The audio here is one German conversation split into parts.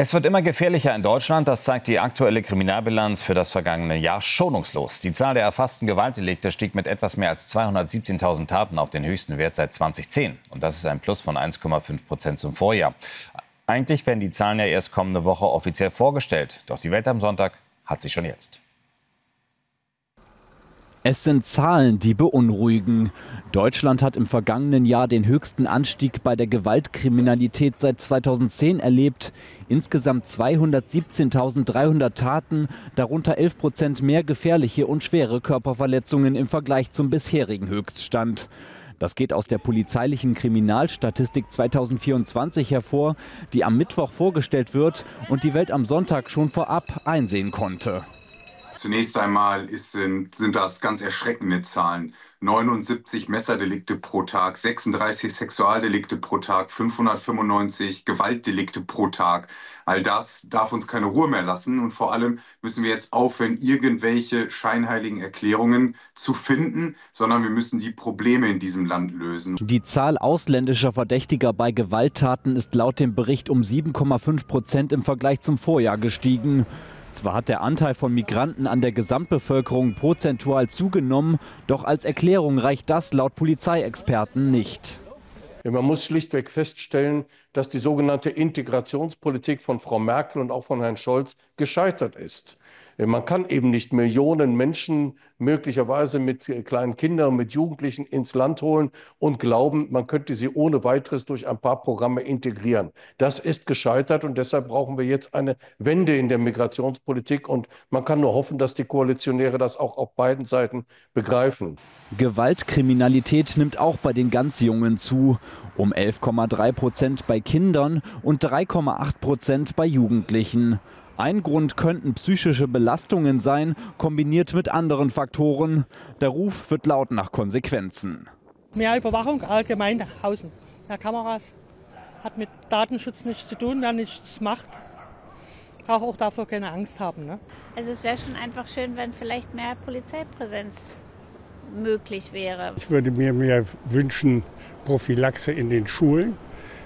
Es wird immer gefährlicher in Deutschland, das zeigt die aktuelle Kriminalbilanz für das vergangene Jahr schonungslos. Die Zahl der erfassten Gewaltdelikte stieg mit etwas mehr als 217.000 Taten auf den höchsten Wert seit 2010. Und das ist ein Plus von 1,5% zum Vorjahr. Eigentlich werden die Zahlen ja erst kommende Woche offiziell vorgestellt. Doch die Welt am Sonntag hat sie schon jetzt. Es sind Zahlen, die beunruhigen. Deutschland hat im vergangenen Jahr den höchsten Anstieg bei der Gewaltkriminalität seit 2010 erlebt. Insgesamt 217.300 Taten, darunter 11% mehr gefährliche und schwere Körperverletzungen im Vergleich zum bisherigen Höchststand. Das geht aus der polizeilichen Kriminalstatistik 2024 hervor, die am Mittwoch vorgestellt wird und die Welt am Sonntag schon vorab einsehen konnte. Zunächst einmal sind das ganz erschreckende Zahlen. 79 Messerdelikte pro Tag, 36 Sexualdelikte pro Tag, 595 Gewaltdelikte pro Tag. All das darf uns keine Ruhe mehr lassen. Und vor allem müssen wir jetzt aufhören, irgendwelche scheinheiligen Erklärungen zu finden, sondern wir müssen die Probleme in diesem Land lösen. Die Zahl ausländischer Verdächtiger bei Gewalttaten ist laut dem Bericht um 7,5% im Vergleich zum Vorjahr gestiegen. Zwar hat der Anteil von Migranten an der Gesamtbevölkerung prozentual zugenommen, doch als Erklärung reicht das laut Polizeiexperten nicht. Man muss schlichtweg feststellen, dass die sogenannte Integrationspolitik von Frau Merkel und auch von Herrn Scholz gescheitert ist. Man kann eben nicht Millionen Menschen möglicherweise mit kleinen Kindern, mit Jugendlichen ins Land holen und glauben, man könnte sie ohne weiteres durch ein paar Programme integrieren. Das ist gescheitert und deshalb brauchen wir jetzt eine Wende in der Migrationspolitik und man kann nur hoffen, dass die Koalitionäre das auch auf beiden Seiten begreifen. Gewaltkriminalität nimmt auch bei den ganz Jungen zu. Um 11,3% bei Kindern und 3,8% bei Jugendlichen. Ein Grund könnten psychische Belastungen sein, kombiniert mit anderen Faktoren. Der Ruf wird laut nach Konsequenzen. Mehr Überwachung allgemein nach außen. Mehr Kameras. Hat mit Datenschutz nichts zu tun, wer nichts macht. Braucht auch dafür keine Angst haben. Ne? Also es wäre schon einfach schön, wenn vielleicht mehr Polizeipräsenz möglich wäre. Ich würde mir mehr wünschen, Prophylaxe in den Schulen,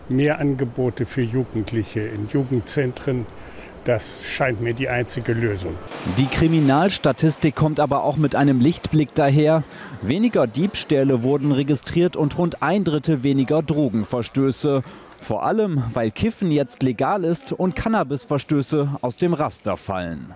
mehr Angebote für Jugendliche in Jugendzentren. Das scheint mir die einzige Lösung. Die Kriminalstatistik kommt aber auch mit einem Lichtblick daher. Weniger Diebstähle wurden registriert und rund 1/3 weniger Drogenverstöße. Vor allem, weil Kiffen jetzt legal ist und Cannabisverstöße aus dem Raster fallen.